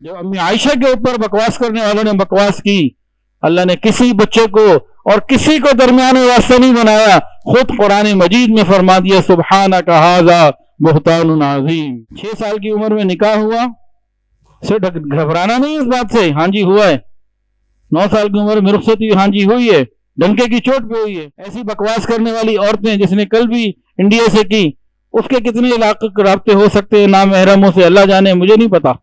جب امی عائشہ کے اوپر بکواس کرنے والوں نے بکواس کی، اللہ نے کسی بچے کو اور کسی کو درمیان واسطہ نہیں بنایا، خود قرآن مجید میں فرما دیا سبحانک ھذا بہتان عظیم۔ 6 سال کی عمر میں نکاح ہوا، صرف گھبرانا نہیں اس بات سے، ہاں جی ہوا ہے۔ 9 سال کی عمر میں رخصتی، ہاں جی ہوئی ہے، ڈنکے کی چوٹ پہ ہوئی ہے۔ ایسی بکواس کرنے والی عورتیں جس نے کل بھی انڈیا سے کی، اس کے کتنے علاقے رابطے ہو سکتے ہیں نامحرموں سے، اللہ جانے، مجھے نہیں پتا،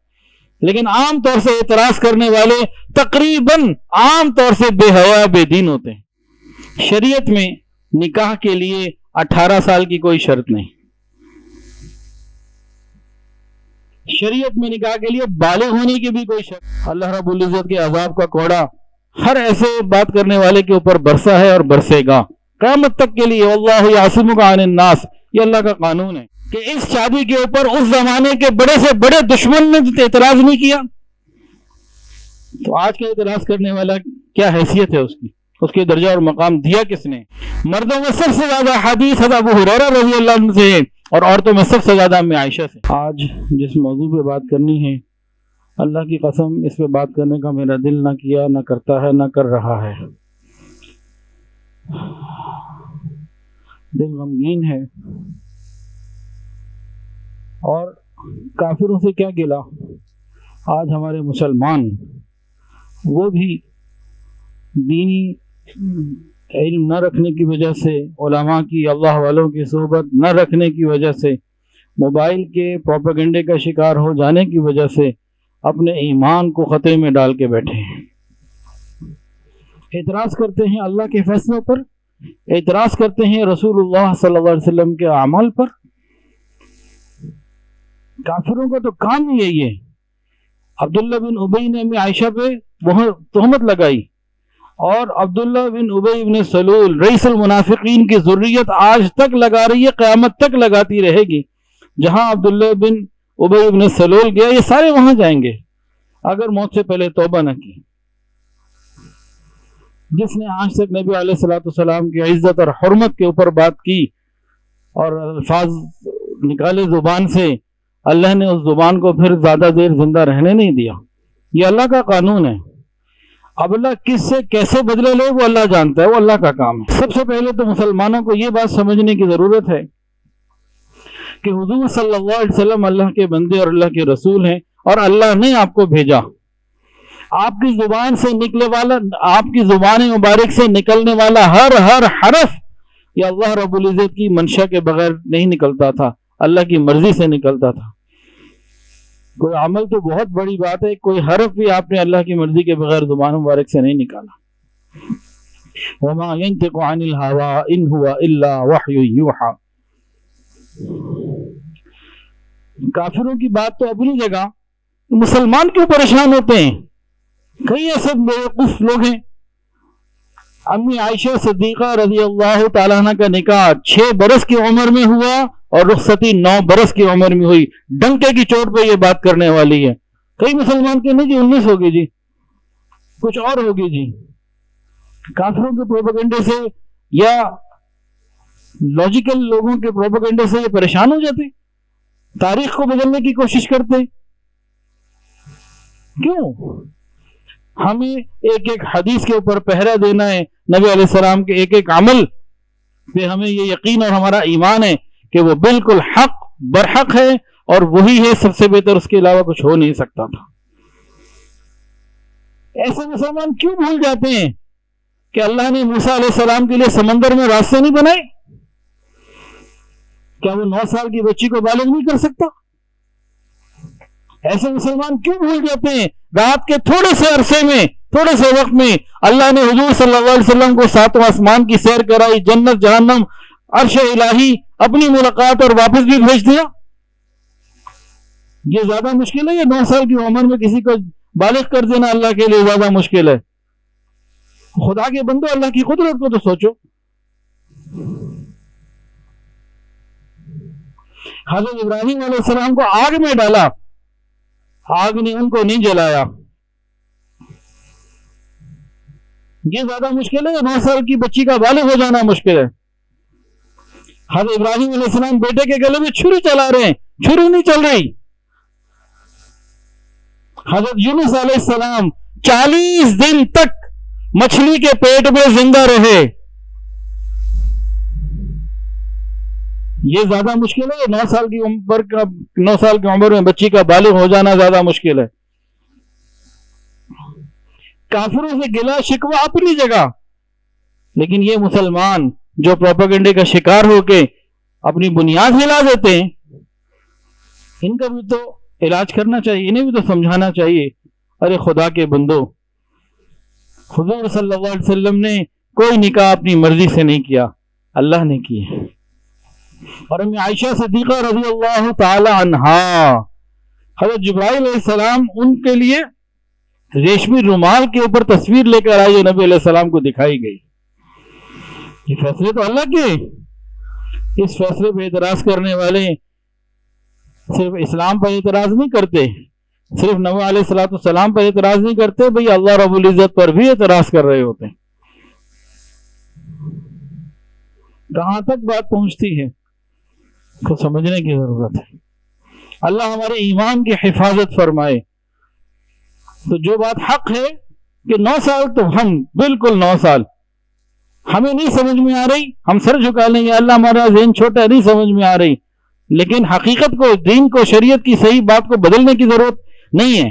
لیکن عام طور سے اعتراض کرنے والے تقریباً عام طور سے بے حیا بے دین ہوتے ہیں۔ شریعت میں نکاح کے لیے 18 سال کی کوئی شرط نہیں، شریعت میں نکاح کے لیے بالغ ہونے کی بھی کوئی شرط۔ اللہ رب العزت کے عذاب کا کوڑا ہر ایسے بات کرنے والے کے اوپر برسا ہے اور برسے گا قیامت تک کے لیے۔ واللہ یعصمک عن الناس، یہ اللہ کا قانون ہے کہ اس شادی کے اوپر اس زمانے کے بڑے سے بڑے دشمن نے اعتراض نہیں کیا، تو آج کا اعتراض کرنے والا کیا حیثیت ہے اس کے درجہ اور مقام دیا کس نے؟ مردوں میں سب سے زیادہ حدیث حضرت ابو ہریرہ رضی اللہ عنہ سے اور عورتوں میں سب سے زیادہ امی عائشہ سے۔ آج جس موضوع پہ بات کرنی ہے، اللہ کی قسم اس پہ بات کرنے کا میرا دل نہ کیا، نہ کرتا ہے، نہ کر رہا ہے۔ دل غمگین ہے، اور کافروں سے کیا گلا، آج ہمارے مسلمان وہ بھی دینی علم نہ رکھنے کی وجہ سے، علماء کی، اللہ والوں کی صحبت نہ رکھنے کی وجہ سے، موبائل کے پروپیگنڈے کا شکار ہو جانے کی وجہ سے اپنے ایمان کو خطرے میں ڈال کے بیٹھے ہیں۔ اعتراض کرتے ہیں اللہ کے فیصلوں پر، اعتراض کرتے ہیں رسول اللہ صلی اللہ علیہ وسلم کے اعمال پر۔ کافروں کا تو کام ہی یہی ہے۔ عبداللہ بن ابی نے امی عائشہ پہ تہمت لگائی، اور عبداللہ بن ابی بن سلول رئیس المنافقین کی ذریت آج تک لگا رہی ہے، قیامت تک لگاتی رہے گی۔ جہاں عبداللہ بن ابی بن سلول گیا، یہ سارے وہاں جائیں گے اگر موت سے پہلے توبہ نہ کی۔ جس نے آج تک نبی علیہ الصلوۃ والسلام کی عزت اور حرمت کے اوپر بات کی اور الفاظ نکالے زبان سے، اللہ نے اس زبان کو پھر زیادہ دیر زندہ رہنے نہیں دیا۔ یہ اللہ کا قانون ہے۔ اب اللہ کس سے کیسے بدلے لے وہ اللہ جانتا ہے، وہ اللہ کا کام ہے۔ سب سے پہلے تو مسلمانوں کو یہ بات سمجھنے کی ضرورت ہے کہ حضور صلی اللہ علیہ وسلم اللہ کے بندے اور اللہ کے رسول ہیں، اور اللہ نے آپ کو بھیجا۔ آپ کی زبان سے نکلے والا، آپ کی زبان مبارک سے نکلنے والا ہر حرف یہ اللہ رب العزت کی منشا کے بغیر نہیں نکلتا تھا، اللہ کی مرضی سے نکلتا تھا۔ کوئی عمل تو بہت بڑی بات ہے، کوئی حرف بھی آپ نے اللہ کی مرضی کے بغیر زبان مبارک سے نہیں نکالا۔ وما ينطق عن الهوى ان هو الا وحي يوحى۔ کافروں کی بات تو اپنی جگہ، مسلمان کیوں پریشان ہوتے ہیں؟ کئی ایسے بیوقوف لوگ ہیں۔ امی عائشہ صدیقہ رضی اللہ تعالیٰ عنہ کا نکاح 6 برس کی عمر میں ہوا اور رخصتی 9 برس کی عمر میں ہوئی۔ ڈنکے کی چوٹ پہ یہ بات کرنے والی ہے۔ کئی مسلمان کے نہیں جی 19 ہوگی جی، کچھ اور ہوگی جی۔ کافروں کے پروپیگنڈے سے یا لاجیکل لوگوں کے پروپیگنڈے سے یہ پریشان ہو جاتے، تاریخ کو بدلنے کی کوشش کرتے۔ کیوں؟ ہمیں ایک ایک حدیث کے اوپر پہرا دینا ہے، نبی علیہ السلام کے ایک ایک عمل پہ ہمیں یہ یقین اور ہمارا ایمان ہے کہ وہ بالکل حق برحق ہے، اور وہی ہے سب سے بہتر، اس کے علاوہ کچھ ہو نہیں سکتا تھا۔ ایسے مسلمان کیوں بھول جاتے ہیں کہ اللہ نے موسیٰ علیہ السلام کے لیے سمندر میں راستے نہیں بنائے؟ کیا وہ 9 سال کی بچی کو بالغ نہیں کر سکتا؟ ایسے مسلمان کیوں بھول جاتے ہیں رات کے تھوڑے سے عرصے میں، تھوڑے سے وقت میں اللہ نے حضور صلی اللہ علیہ وسلم کو 7واں آسمان کی سیر کرائی، جنت جہنم عرش الہی، اپنی ملاقات، اور واپس بھی بھیج دیا؟ یہ زیادہ مشکل ہے؟ یہ 9 سال کی عمر میں کسی کو بالغ کر دینا اللہ کے لیے زیادہ مشکل ہے؟ خدا کے بندو، اللہ کی قدرت کو تو سوچو۔ حضرت ابراہیم علیہ السلام کو آگ میں ڈالا، آگ نے ان کو نہیں جلایا۔ یہ زیادہ مشکل ہے یا 9 سال کی بچی کا بالغ ہو جانا مشکل ہے؟ حضرت ابراہیم علیہ السلام بیٹے کے گلے میں چھری چلا رہے ہیں، چھری نہیں چل رہی۔ حضرت یونس علیہ السلام 40 دن تک مچھلی کے پیٹ میں زندہ رہے. یہ زیادہ مشکل ہے. 9 سال کی عمر میں بچی کا بالغ ہو جانا زیادہ مشکل ہے. کافروں سے گلا شکوہ اپنی جگہ، لیکن یہ مسلمان جو پروپیگنڈے کا شکار ہو کے اپنی بنیاد ہلا دیتے ہیں، ان کا بھی تو علاج کرنا چاہیے، انہیں بھی تو سمجھانا چاہیے. ارے خدا کے بندو، حضور صلی اللہ علیہ وسلم نے کوئی نکاح اپنی مرضی سے نہیں کیا، اللہ نے کی. اور امی عائشہ صدیقہ رضی اللہ تعالی عنہا، حضرت جبرائیل علیہ السلام ان کے لیے ریشمی رومال کے اوپر تصویر لے کر آئی جو نبی علیہ السلام کو دکھائی گئی. یہ فیصلے تو اللہ کے. اس فیصلے پہ اعتراض کرنے والے صرف اسلام پر اعتراض نہیں کرتے، صرف نبی علیہ السلام پر اعتراض نہیں کرتے، بھئی اللہ رب العزت پر بھی اعتراض کر رہے ہوتے ہیں. کہاں تک بات پہنچتی ہے کو سمجھنے کی ضرورت ہے. اللہ ہمارے ایمان کی حفاظت فرمائے. تو جو بات حق ہے کہ 9 سال تو ہم بالکل 9 سال ہمیں نہیں سمجھ میں آ رہی، ہم سر جھکا لیں گے، اللہ ہمارا ذہن چھوٹا نہیں سمجھ میں آ رہی، لیکن حقیقت کو، دین کو، شریعت کی صحیح بات کو بدلنے کی ضرورت نہیں ہے.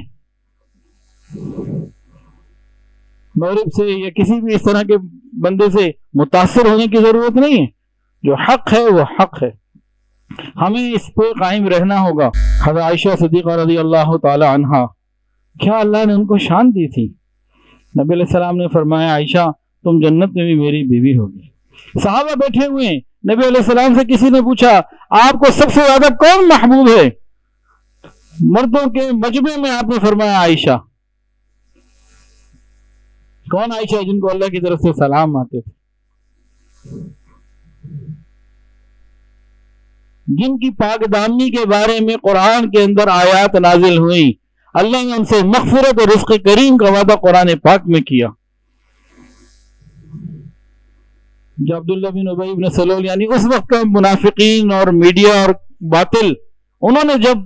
مغرب سے یا کسی بھی اس طرح کے بندے سے متاثر ہونے کی ضرورت نہیں ہے. جو حق ہے وہ حق ہے، ہمیں اس پہ قائم رہنا ہوگا. حضرت عائشہ صدیقہ رضی اللہ تعالی عنہا، کیا اللہ نے ان کو شان دی تھی. نبی علیہ السلام نے فرمایا عائشہ تم جنت میں بھی میری بیوی ہوگی. صحابہ بیٹھے ہوئے ہیں، نبی علیہ السلام سے کسی نے پوچھا آپ کو سب سے زیادہ کون محبوب ہے؟ مردوں کے مجمع میں آپ نے فرمایا عائشہ. کون عائشہ؟ جن کو اللہ کی طرف سے سلام آتے تھے، جن کی پاک دامنی کے بارے میں قرآن کے اندر آیات نازل ہوئی. اللہ نے ان سے مغفرت اور رزق کریم کا وعدہ قرآن پاک میں کیا. جو عبداللہ بن ابی بن سلول، یعنی اس وقت کا منافقین اور میڈیا اور باطل، انہوں نے جب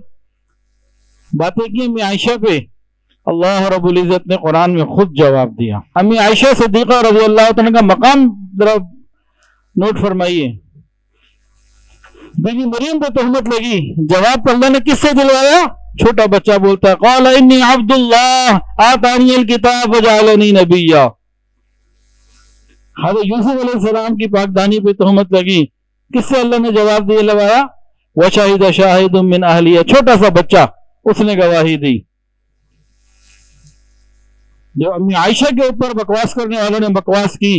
باتیں کی امی عائشہ پہ، اللہ رب العزت نے قرآن میں خود جواب دیا. امی عائشہ صدیقہ رضی اللہ عنہ کا مقام ذرا نوٹ فرمائیے. بی بی مریم پہ تہمت لگی، جواب تو اللہ نے کس سے دلوایا؟ چھوٹا بچہ بولتا ہے قال انی عبد اللہ آتانی الکتاب وجعلنی نبیا. حضرت یوسف علیہ السلام کی پاکدانی پہ تہمت لگی، کس سے اللہ نے جواب دلوایا؟ وشہد شاہد من اہلیہ، چھوٹا سا بچہ، اس نے گواہی دی. جو امی عائشہ کے اوپر بکواس کرنے والوں نے بکواس کی،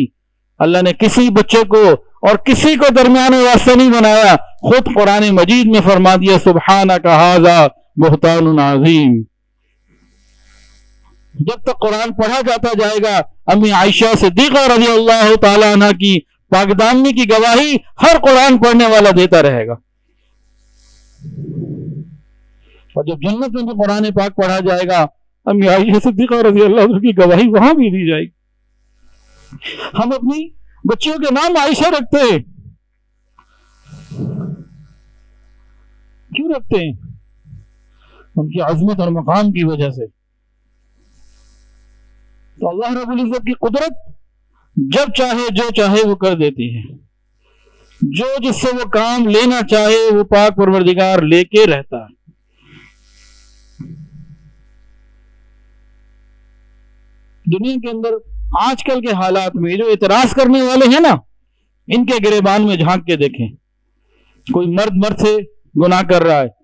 اللہ نے کسی بچے کو اور کسی کو درمیان واسطہ نہیں بنایا، خود قرآن مجید میں فرما دیا سبحانک ھذا بہتان عظیم. جب تک قرآن پڑھا جاتا جائے گا، امی عائشہ صدیقہ رضی اللہ تعالی عنہ کی پاکدامنی کی گواہی ہر قرآن پڑھنے والا دیتا رہے گا. اور جب جنت میں قرآن پاک پڑھا جائے گا، امی عائشہ صدیقہ رضی اللہ عنہ کی گواہی وہاں بھی دی جائے گی. ہم اپنی بچیوں کے نام عائشہ رکھتے ہیں، کیوں رکھتے ہیں؟ ان کی عظمت اور مقام کی وجہ سے. تو اللہ رب العزت کی قدرت جب چاہے جو چاہے وہ کر دیتی ہے، جو جس سے وہ کام لینا چاہے وہ پاک پروردگار لے کے رہتا ہے. دنیا کے اندر آج کل کے حالات میں جو اعتراض کرنے والے ہیں نا، ان کے گریبان میں جھانک کے دیکھیں. کوئی مرد سے گناہ کر رہا ہے،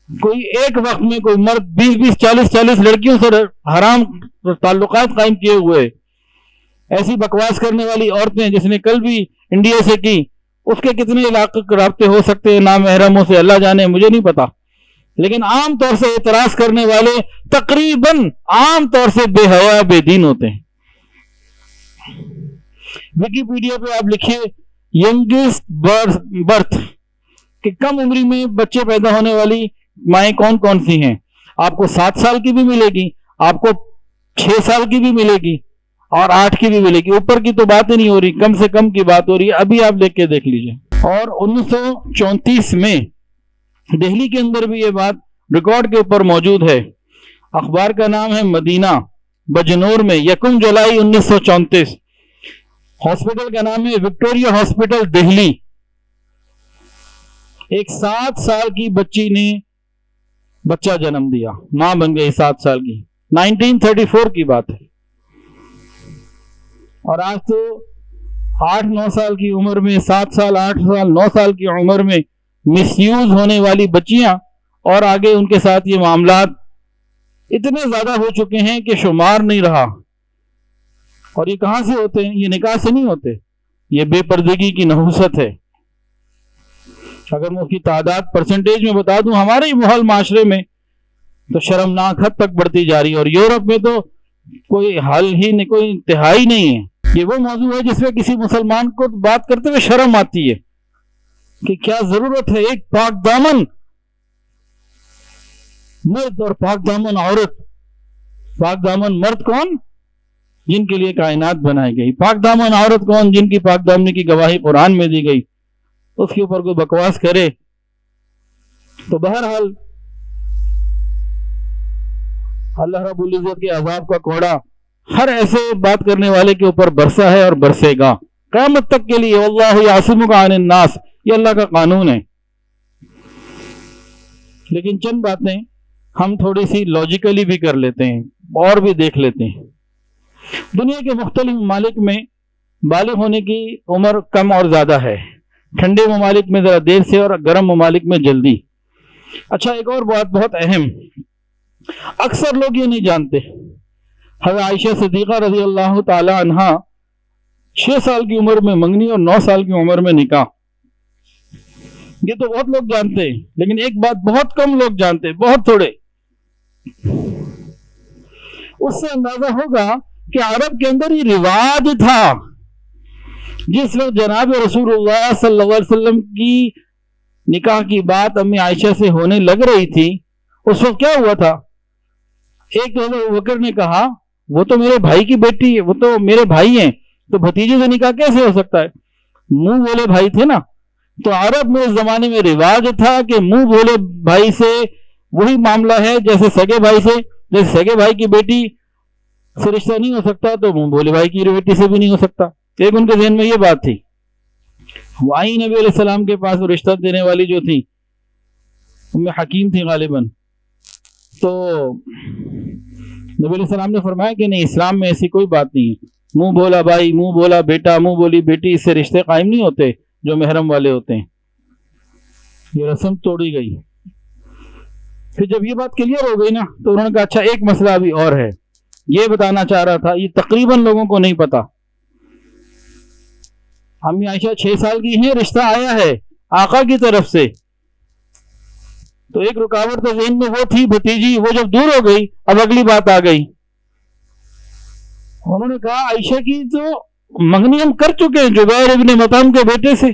کوئی ایک وقت میں کوئی مرد 20 40 لڑکیوں سے حرام تعلقات قائم کیے ہوئے. ایسی بکواس کرنے والی عورتیں جس نے کل بھی انڈیا سے کی، اس کے کتنے علاقے رابطے ہو سکتے ہیں نامحرموں سے، اللہ جانے، مجھے نہیں پتا. لیکن عام طور سے اعتراض کرنے والے تقریباً عام طور سے بے حیا بے دین ہوتے ہیں. ویکیپیڈیا پہ آپ لکھیے ینگسٹ برتھ کہ کم عمری میں بچے پیدا ہونے والی مائیں کون کون سی ہیں. آپ کو 7 سال کی بھی ملے گی، آپ کو 6 سال کی بھی ملے گی، اور 8 کی بھی ملے گی. اوپر کی تو بات ہی نہیں ہو رہی، کم سے کم کی بات ہو رہی ہے. ابھی آپ لکھ کے دیکھ لیجئے. اور 1934 میں دہلی کے اندر بھی یہ بات ریکارڈ کے اوپر موجود ہے. اخبار کا نام ہے مدینہ بجنور میں 1 جولائی 1934. ہاسپٹل کا نام ہے وکٹوریا ہاسپٹل دہلی. ایک 7 سال کی بچی نے بچہ جنم دیا, ماں بن گئی 7 سال کی. 1934 کی بات ہے. اور آج تو 8-9 سال کی عمر میں, 7 سال 8 سال 9 سال کی عمر میں مس یوز ہونے والی بچیاں, اور آگے ان کے ساتھ یہ معاملات اتنے زیادہ ہو چکے ہیں کہ شمار نہیں رہا. اور یہ کہاں سے ہوتے ہیں؟ یہ نکاح سے نہیں ہوتے, یہ بے پردگی کی نحوست ہے. اگر میں اس کی تعداد پرسنٹیج میں بتا دوں ہمارے ماحول معاشرے میں, تو شرمناک حد تک بڑھتی جا رہی ہے. اور یورپ میں تو کوئی حل ہی نہیں, کوئی انتہائی نہیں ہے. یہ وہ موضوع ہے جس میں کسی مسلمان کو بات کرتے ہوئے شرم آتی ہے کہ کیا ضرورت ہے ایک پاک دامن مرد اور پاک دامن عورت. پاک دامن مرد کون؟ جن کے لیے کائنات بنائی گئی. پاک دامن عورت کون؟ جن کی پاک دامنی کی گواہی قرآن میں دی گئی. اس کے اوپر کوئی بکواس کرے تو بہرحال اللہ رب العزت کے عذاب کا کوڑا ہر ایسے بات کرنے والے کے اوپر برسا ہے اور برسے گا قیامت تک کے لیے. واللہ یعصمک عن الناس, یہ اللہ کا قانون ہے. لیکن چند باتیں ہم تھوڑی سی لاجیکلی بھی کر لیتے ہیں اور بھی دیکھ لیتے ہیں. دنیا کے مختلف ممالک میں بالغ ہونے کی عمر کم اور زیادہ ہے. ٹھنڈے ممالک میں ذرا دیر سے اور گرم ممالک میں جلدی. اچھا, ایک اور بات بہت اہم, اکثر لوگ یہ نہیں جانتے. حضرت عائشہ صدیقہ رضی اللہ تعالی عنہ 6 سال کی عمر میں منگنی اور 9 سال کی عمر میں نکاح. یہ تو بہت لوگ جانتے ہیں, لیکن ایک بات بہت کم لوگ جانتے, بہت تھوڑے. اس سے اندازہ ہوگا کہ عرب کے اندر یہ رواج تھا. جس وقت جناب رسول اللہ صلی اللہ علیہ وسلم کی نکاح کی بات امی عائشہ سے ہونے لگ رہی تھی, اس وقت کیا ہوا تھا؟ ایک تو حضرت ابوبکر نے کہا وہ تو میرے بھائی کی بیٹی ہے, وہ تو میرے بھائی ہیں, تو بھتیجے سے نکاح کیسے ہو سکتا ہے؟ منہ بولے بھائی تھے نا. تو عرب میں اس زمانے میں رواج تھا کہ منہ بولے بھائی سے وہی معاملہ ہے جیسے سگے بھائی سے. جیسے سگے بھائی کی بیٹی سے رشتہ نہیں ہو سکتا, تو منہ بولے بھائی کی بیٹی سے بھی نہیں ہو سکتا. ایک ان کے ذہن میں یہ بات تھی. وہ آئی نبی علیہ السلام کے پاس رشتہ دینے والی جو تھی ام حکیم تھی غالباً. تو نبی علیہ السلام نے فرمایا کہ نہیں, اسلام میں ایسی کوئی بات نہیں ہے. منہ بولا بھائی, منہ بولا بیٹا, منہ بولی بیٹی, اس سے رشتے قائم نہیں ہوتے جو محرم والے ہوتے ہیں. یہ رسم توڑی گئی. پھر جب یہ بات کلیئر ہو گئی نا, تو انہوں نے کہا اچھا ایک مسئلہ ابھی اور ہے, یہ بتانا چاہ رہا تھا, یہ تقریباً لوگوں کو نہیں پتا. امی عائشہ 6 سال کی ہیں, رشتہ آیا ہے آقا کی طرف سے. تو ایک رکاوٹ تو ذہن میں وہ تھی بھتیجی, وہ جب دور ہو گئی اب اگلی بات آ گئی. انہوں نے کہا عائشہ کی تو منگنی ہم کر چکے ہیں جبیر ابن مطعم کے بیٹے سے.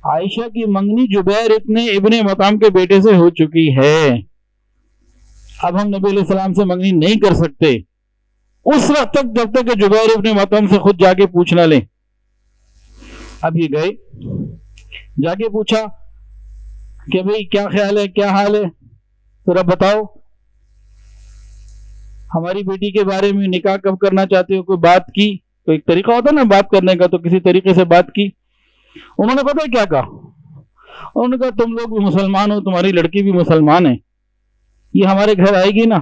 عائشہ کی منگنی جبیر ابن مطعم کے بیٹے سے ہو چکی ہے. اب ہم نبی علیہ السلام سے منگنی نہیں کر سکتے اس وقت تک جب تک کہ جبیر ابن مطعم سے خود جا کے پوچھ نہ لیں. اب یہ گئے, جا کے پوچھا کہ بھئی کیا خیال ہے, کیا حال ہے, ذرا بتاؤ ہماری بیٹی کے بارے میں نکاح کب کرنا چاہتے ہو. کوئی بات کی, تو ایک طریقہ ہوتا نا بات کرنے کا, تو کسی طریقے سے بات کی. انہوں نے پتہ کیا کہا؟ انہوں نے کہا تم لوگ بھی مسلمان ہو, تمہاری لڑکی بھی مسلمان ہے, یہ ہمارے گھر آئے گی نا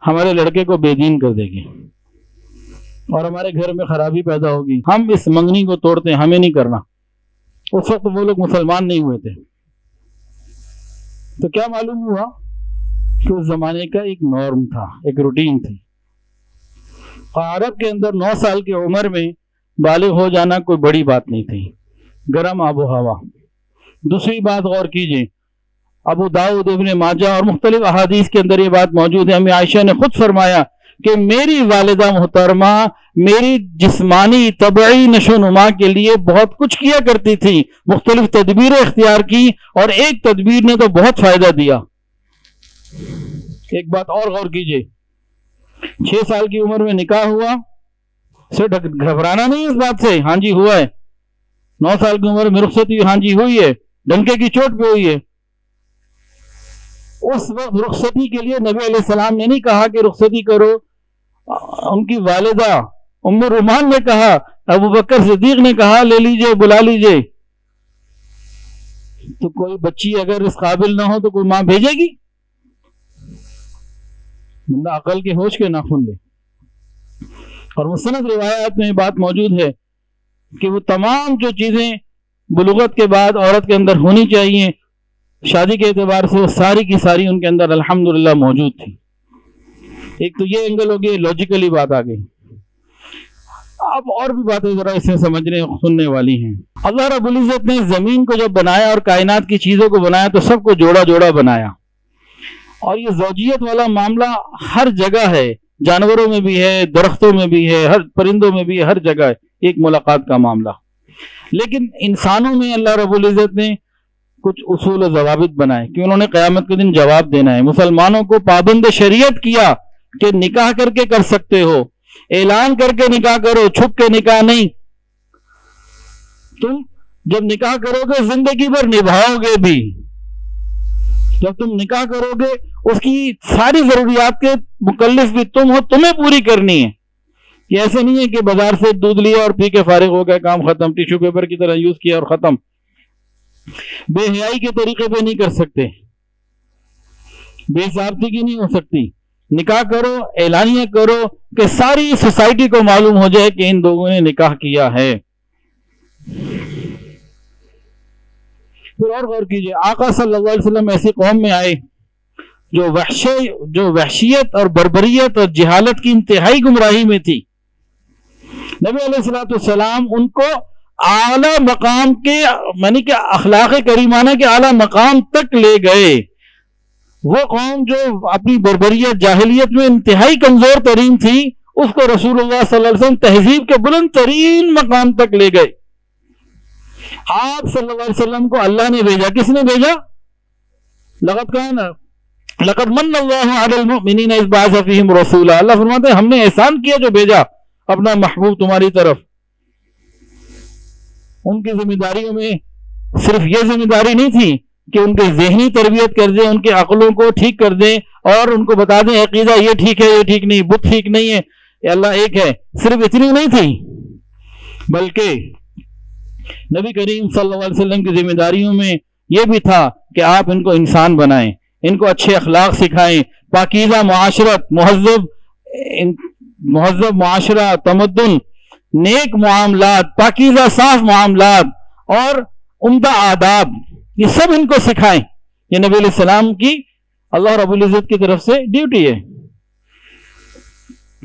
ہمارے لڑکے کو بے دین کر دے گی اور ہمارے گھر میں خرابی پیدا ہوگی. ہم اس منگنی کو توڑتے ہیں, ہمیں نہیں کرنا. اس وقت وہ لوگ مسلمان نہیں ہوئے تھے. تو کیا معلوم ہوا کہ اس زمانے کا ایک نارم تھا, ایک روٹین تھی. عرب کے اندر 9 سال کی عمر میں بالغ ہو جانا کوئی بڑی بات نہیں تھی. گرم آب و ہوا. دوسری بات غور کیجئے, ابو داؤد, ابن ماجہ اور مختلف احادیث کے اندر یہ بات موجود ہے. امی عائشہ نے خود فرمایا کہ میری والدہ محترمہ میری جسمانی طبعی نشو نما کے لیے بہت کچھ کیا کرتی تھی, مختلف تدبیریں اختیار کی, اور ایک تدبیر نے تو بہت فائدہ دیا. ایک بات اور غور کیجئے, 6 سال کی عمر میں نکاح ہوا, صرف گھبرانا نہیں اس بات سے, ہاں جی ہوا ہے. 9 سال کی عمر میں رخصتی, ہاں جی ہوئی ہے, ڈنکے کی چوٹ پہ ہوئی ہے. اس وقت رخصتی کے لیے نبی علیہ السلام نے نہیں کہا کہ رخصتی کرو، ان کی والدہ ام رومان نے کہا، ابو بکر صدیق نے کہا لے لیجئے، بلا لیجئے۔ تو کوئی بچی اگر اس قابل نہ ہو تو کوئی ماں بھیجے گی؟ بندہ عقل کے ہوش کے ناخن لے۔ اور مستند روایات میں بات موجود ہے کہ وہ تمام جو چیزیں بلوغت کے بعد عورت کے اندر ہونی چاہیے شادی کے اعتبار سے، وہ ساری کی ساری ان کے اندر الحمدللہ موجود تھی۔ ایک تو یہ اینگل ہو گئی، لاجیکلی بات آ گئی۔ اب اور بھی باتیں ذرا اس میں سمجھنے سننے والی ہیں۔ اللہ رب العزت نے زمین کو جب بنایا اور کائنات کی چیزوں کو بنایا تو سب کو جوڑا جوڑا بنایا، اور یہ زوجیت والا معاملہ ہر جگہ ہے، جانوروں میں بھی ہے، درختوں میں بھی ہے، ہر پرندوں میں بھی ہے، ہر جگہ ہے ایک ملاقات کا معاملہ۔ لیکن انسانوں میں اللہ رب العزت نے کچھ اصول و ضوابط بنائے کہ انہوں نے قیامت کے دن جواب دینا ہے۔ مسلمانوں کو پابند شریعت کیا کہ نکاح کر کے کر سکتے ہو، اعلان کر کے نکاح کرو، چھپ کے نکاح نہیں۔ تم جب نکاح کرو گے زندگی بھر نبھاؤ گے بھی، جب تم نکاح کرو گے اس کی ساری ضروریات کے مکلف بھی تم ہو، تمہیں پوری کرنی ہے۔ یہ ایسے نہیں ہے کہ بازار سے دودھ لیا اور پی کے فارغ ہو گیا، کام ختم، ٹیشو پیپر کی طرح یوز کیا اور ختم۔ بے حیائی کے طریقے پہ نہیں کر سکتے، بے ضابطگی کی نہیں ہو سکتی۔ نکاح کرو، اعلانیہ کرو کہ ساری سوسائٹی کو معلوم ہو جائے کہ ان لوگوں نے نکاح کیا ہے۔ پھر اور غور کیجئے، آقا صلی اللہ علیہ وسلم ایسی قوم میں آئے جو وحشیت اور بربریت اور جہالت کی انتہائی گمراہی میں تھی۔ نبی علیہ السلام ان کو اعلیٰ مقام کے یعنی کہ اخلاق کریمانہ کے اعلیٰ مقام تک لے گئے۔ وہ قوم جو اپنی بربریت جاہلیت میں انتہائی کمزور ترین تھی، اس کو رسول اللہ صلی اللہ علیہ وسلم تہذیب کے بلند ترین مقام تک لے گئے۔ آپ صلی اللہ علیہ وسلم کو اللہ نے بھیجا، کس نے بھیجا؟ لقد من اللہ علی المؤمنین اذ بعث فیہم رسولا، اللہ فرماتے ہیں ہم نے احسان کیا جو بھیجا اپنا محبوب تمہاری طرف۔ ان کی ذمہ داریوں میں صرف یہ ذمہ داری نہیں تھی کہ ان کے ذہنی تربیت کر دیں، ان کے عقلوں کو ٹھیک کر دیں اور ان کو بتا دیں عقیدہ یہ ٹھیک ہے، یہ ٹھیک نہیں، بت ٹھیک نہیں ہے، یہ اللہ ایک ہے، صرف اتنی نہیں تھی، بلکہ نبی کریم صلی اللہ علیہ وسلم کی ذمہ داریوں میں یہ بھی تھا کہ آپ ان کو انسان بنائیں، ان کو اچھے اخلاق سکھائیں، پاکیزہ معاشرت، مہذب معاشرہ، تمدن، نیک معاملات، پاکیزہ صاف معاملات اور عمدہ آداب، یہ سب ان کو سکھائیں۔ یہ نبی علیہ السلام کی اللہ رب العزت کی طرف سے ڈیوٹی ہے،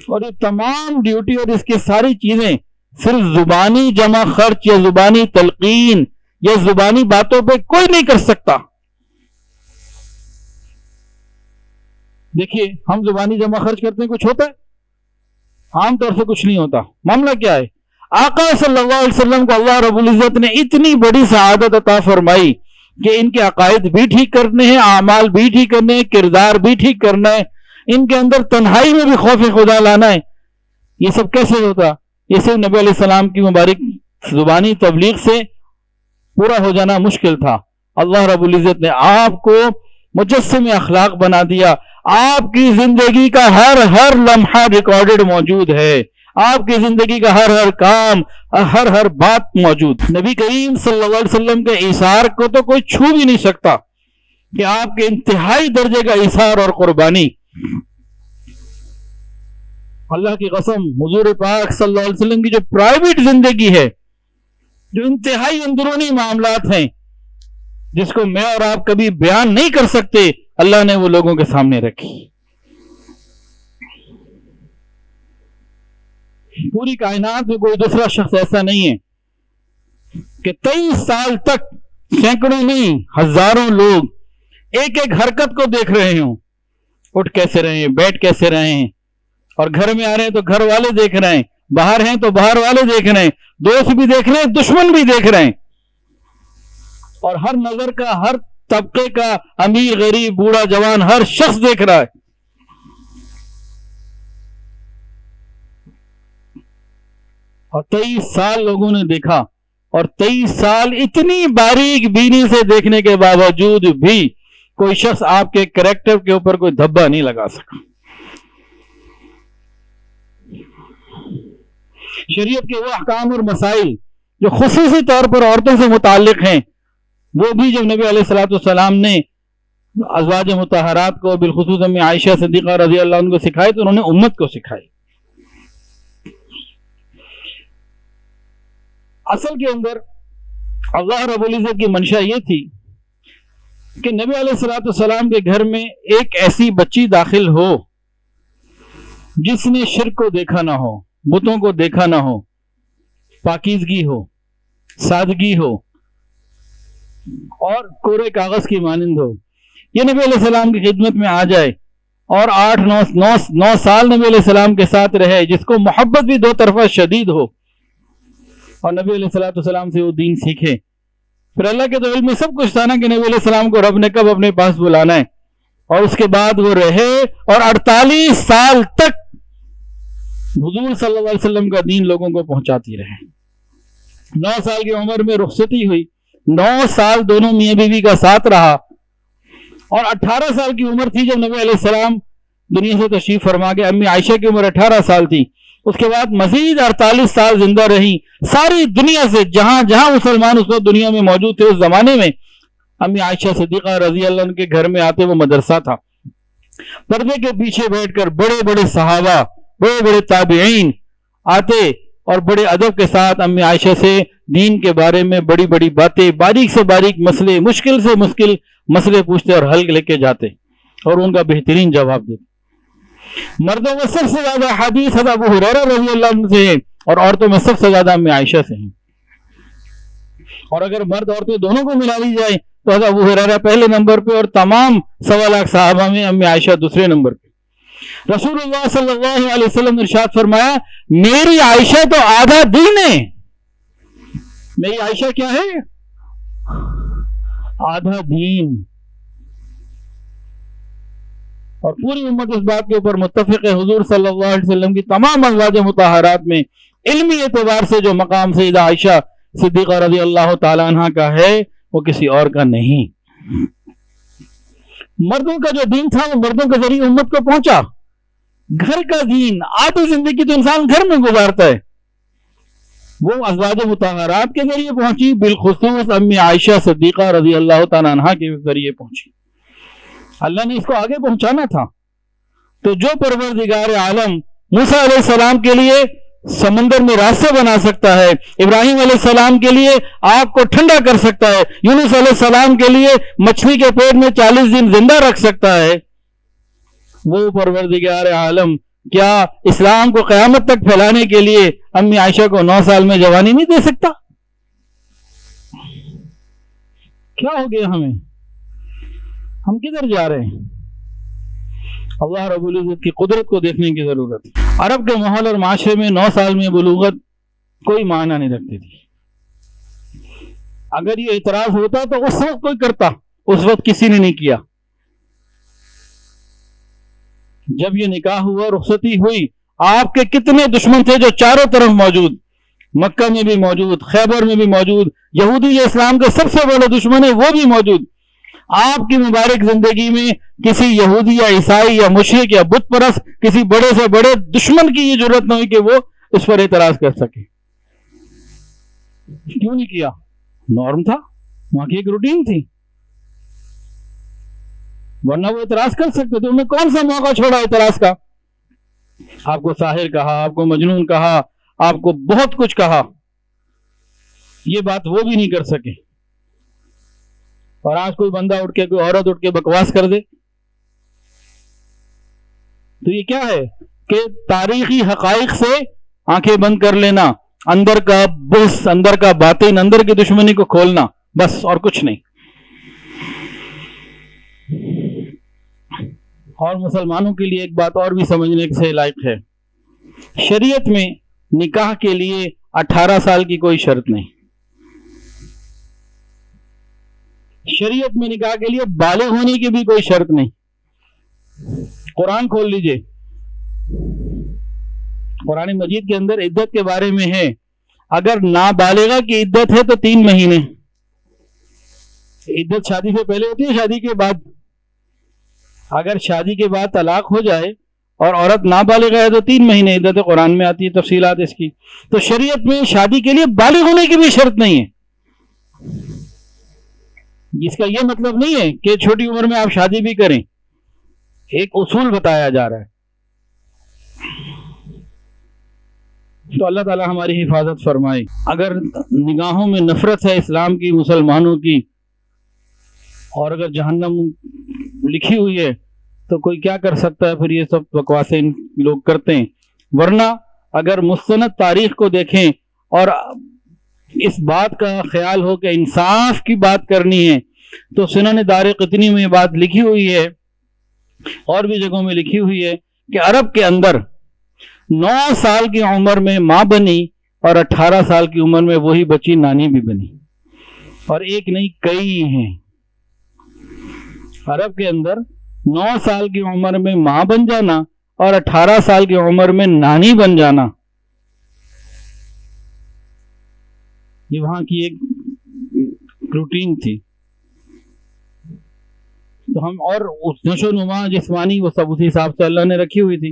اور یہ تمام ڈیوٹی اور اس کی ساری چیزیں صرف زبانی جمع خرچ یا زبانی تلقین یا زبانی باتوں پہ کوئی نہیں کر سکتا۔ دیکھیے ہم زبانی جمع خرچ کرتے ہیں، کچھ ہوتا ہے؟ عام طور سے کچھ نہیں ہوتا۔ معاملہ کیا ہے؟ آقا صلی اللہ علیہ وسلم کو اللہ رب العزت نے اتنی بڑی سعادت عطا فرمائی کہ ان کے عقائد بھی ٹھیک کرنے ہیں، اعمال بھی ٹھیک کرنے ہیں، کردار بھی ٹھیک کرنا ہے، ان کے اندر تنہائی میں بھی خوف خدا لانا ہے۔ یہ سب کیسے ہوتا؟ یہ صرف نبی علیہ السلام کی مبارک زبانی تبلیغ سے پورا ہو جانا مشکل تھا۔ اللہ رب العزت نے آپ کو مجسم اخلاق بنا دیا، آپ کی زندگی کا ہر لمحہ ریکارڈڈ موجود ہے، آپ کی زندگی کا ہر کام، ہر بات موجود۔ نبی کریم صلی اللہ علیہ وسلم کے ایثار کو تو کوئی چھو بھی نہیں سکتا کہ آپ کے انتہائی درجے کا ایثار اور قربانی۔ اللہ کی قسم، حضور پاک صلی اللہ علیہ وسلم کی جو پرائیویٹ زندگی ہے، جو انتہائی اندرونی معاملات ہیں، جس کو میں اور آپ کبھی بیان نہیں کر سکتے، اللہ نے وہ لوگوں کے سامنے رکھی۔ پوری کائنات میں کوئی دوسرا شخص ایسا نہیں ہے کہ 23 سال تک سینکڑوں نہیں ہزاروں لوگ ایک ایک حرکت کو دیکھ رہے ہوں، اٹھ کیسے رہے ہیں، بیٹھ کیسے رہے ہیں، اور گھر میں آ رہے ہیں تو گھر والے دیکھ رہے ہیں، باہر ہیں تو باہر والے دیکھ رہے ہیں، دوست بھی دیکھ رہے ہیں، دشمن بھی دیکھ رہے ہیں، اور ہر نظر کا، ہر طبقے کا، امیر غریب بوڑھا جوان، ہر شخص دیکھ رہا ہے۔ اور 23 سال لوگوں نے دیکھا، اور 23 سال اتنی باریک بینی سے دیکھنے کے باوجود بھی کوئی شخص آپ کے کریکٹر کے اوپر کوئی دھبا نہیں لگا سکا۔ شریعت کے وہ احکام اور مسائل جو خصوصی طور پر عورتوں سے متعلق ہیں، وہ بھی جب نبی علیہ الصلوۃ والسلام نے ازواج مطہرات کو، بالخصوص امی عائشہ صدیقہ رضی اللہ عنہ کو سکھائے، تو انہوں نے امت کو سکھائی۔ اصل کے اندر اللہ رب العزت کی منشا یہ تھی کہ نبی علیہ الصلوۃ والسلام کے گھر میں ایک ایسی بچی داخل ہو جس نے شرک کو دیکھا نہ ہو، بتوں کو دیکھا نہ ہو، پاکیزگی ہو، سادگی ہو اور کورے کاغذ کی مانند ہو۔ یہ نبی علیہ السلام کی خدمت میں آ جائے اور 8-9 سال نبی علیہ السلام کے ساتھ رہے، جس کو محبت بھی دو طرفہ شدید ہو، اور نبی علیہ السلام سے وہ دین سیکھے۔ پھر اللہ کے تو علم میں سب کچھ تھا نا کہ نبی علیہ السلام کو رب نے کب اپنے پاس بلانا ہے، اور اس کے بعد وہ رہے اور 48 سال تک حضور صلی اللہ علیہ وسلم کا دین لوگوں کو پہنچاتی رہے۔ 9 سال کی عمر میں رخصتی ہوئی، 9 سال دونوں میاں بیوی کا ساتھ رہا، اور 18 سال کی عمر تھی جب نبی علیہ السلام دنیا سے تشریف فرما گئے۔ امی عائشہ کی عمر 18 سال تھی۔ اس کے بعد مزید 48 سال زندہ رہی۔ ساری دنیا سے جہاں جہاں مسلمان اس وقت دنیا میں موجود تھے، اس زمانے میں امی عائشہ صدیقہ رضی اللہ عنہ کے گھر میں آتے، وہ مدرسہ تھا، پردے کے پیچھے بیٹھ کر بڑے بڑے صحابہ، بڑے بڑے تابعین آتے اور بڑے ادب کے ساتھ امی عائشہ سے دین کے بارے میں بڑی بڑی باتیں، باریک سے باریک مسئلے، مشکل سے مشکل مسئلے پوچھتے اور حل لے کے جاتے اور ان کا بہترین جواب دیتے۔ مردوں میں سب سے زیادہ حدیث حضرت ابو ہریرہ رضی اللہ عنہ سے ہیں، اور عورتوں میں سب سے زیادہ امی عائشہ سے ہیں۔ اور اگر مرد عورتیں دونوں کو ملا لی جائے تو حضرت ابو ہریرہ پہلے نمبر پہ، اور تمام 1.25 لاکھ صحابہ میں امی عائشہ دوسرے نمبر پہ۔ رسول اللہ صلی اللہ علیہ وسلم نے ارشاد فرمایا، میری عائشہ تو آدھا دین ہے۔ میری عائشہ کیا ہے؟ آدھا دین۔ اور پوری امت اس بات کے اوپر متفق ہے، حضور صلی اللہ علیہ وسلم کی تمام ازواج مطہرات میں علمی اعتبار سے جو مقام سیدہ عائشہ صدیقہ رضی اللہ تعالی عنہ کا ہے، وہ کسی اور کا نہیں۔ مردوں کا جو دین تھا وہ مردوں کے ذریعے امت کو پہنچا۔ گھر کا دین، آدھی زندگی تو انسان گھر میں گزارتا ہے، وہ ازواج مطہرات کے ذریعے پہنچی، بالخصوص امی عائشہ صدیقہ رضی اللہ تعالی عنہ کے ذریعے پہنچی۔ اللہ نے اس کو آگے پہنچانا تھا، تو جو پروردگار عالم موسیٰ علیہ السلام کے لیے سمندر میں راستے بنا سکتا ہے، ابراہیم علیہ السلام کے لیے آگ کو ٹھنڈا کر سکتا ہے، یونس علیہ السلام کے لیے مچھلی کے پیٹ میں 40 دن زندہ رکھ سکتا ہے، وہ پروردگار عالم کیا اسلام کو قیامت تک پھیلانے کے لیے امی عائشہ کو 9 سال میں جوانی نہیں دے سکتا؟ کیا ہو گیا ہمیں؟ ہم کدھر جا رہے ہیں؟ اللہ رب العزت کی قدرت کو دیکھنے کی ضرورت ہے۔ عرب کے ماحول اور معاشرے میں 9 سال میں بلوغت کوئی معنی نہیں رکھتی تھی۔ اگر یہ اعتراض ہوتا تو اس وقت کوئی کرتا، اس وقت کسی نے نہیں کیا۔ جب یہ نکاح ہوا، رخصتی ہوئی، آپ کے کتنے دشمن تھے جو چاروں طرف موجود، مکہ میں بھی موجود، خیبر میں بھی موجود، یہودی جو اسلام کے سب سے بڑے دشمن ہیں وہ بھی موجود۔ آپ کی مبارک زندگی میں کسی یہودی یا عیسائی یا مشرک یا بت پرست کسی بڑے سے بڑے دشمن کی یہ ضرورت نہ ہوئی کہ وہ اس پر اعتراض کر سکے۔ کیوں نہیں کیا؟ نارم تھا، وہاں کی ایک روٹین تھی، ورنہ وہ اعتراض کر سکتے تھے۔ انہوں نے کون سا موقع چھوڑا اعتراض کا؟ آپ کو ساحر کہا، آپ کو مجنون کہا، آپ کو بہت کچھ کہا، یہ بات وہ بھی نہیں کر سکے۔ اور آج کوئی بندہ اٹھ کے، کوئی عورت اٹھ کے بکواس کر دے تو یہ کیا ہے کہ تاریخی حقائق سے آنکھیں بند کر لینا، اندر کا بغض، اندر کا باطن، اندر کی دشمنی کو کھولنا، بس اور کچھ نہیں۔ اور مسلمانوں کے لیے ایک بات اور بھی سمجھنے سے لائق ہے، شریعت میں نکاح کے لیے 18 سال کی کوئی شرط نہیں۔ شریعت میں نکاح کے لیے بالغ ہونے کی بھی کوئی شرط نہیں۔ قرآن کھول لیجئے، قرآن مجید کے اندر عدت کے بارے میں ہے، اگر نابالغہ کی عدت ہے تو 3 مہینے۔ عدت شادی سے پہلے ہوتی ہے، شادی کے بعد اگر شادی کے بعد طلاق ہو جائے اور عورت نابالغ ہے تو 3 مہینے عدت قرآن میں آتی ہے تفصیلات اس کی. تو شریعت میں شادی کے لیے بالغ ہونے کی بھی شرط نہیں ہے. جس کا یہ مطلب نہیں ہے کہ چھوٹی عمر میں آپ شادی بھی کریں. ایک اصول بتایا جا رہا ہے. تو اللہ تعالی ہماری حفاظت فرمائے. اگر نگاہوں میں نفرت ہے اسلام کی، مسلمانوں کی، اور اگر جہنم لکھی ہوئی ہے تو کوئی کیا کر سکتا ہے؟ پھر یہ سب بکواسیں لوگ کرتے ہیں. ورنہ اگر مستند تاریخ کو دیکھیں اور اس بات کا خیال ہو کہ انصاف کی بات کرنی ہے تو سنن دارقطنی میں یہ بات لکھی ہوئی ہے، اور بھی جگہوں میں لکھی ہوئی ہے کہ عرب کے اندر 9 سال کی عمر میں ماں بنی اور 18 سال کی عمر میں وہی بچی نانی بھی بنی. اور ایک نہیں، کئی ہیں. عرب کے اندر 9 سال کی عمر میں ماں بن جانا اور 18 سال کی عمر میں نانی بن جانا، یہ وہاں کی ایک روٹین تھی. تو ہم اور نشو و نما جسمانی وہ سب اسی حساب سے اللہ نے رکھی ہوئی تھی.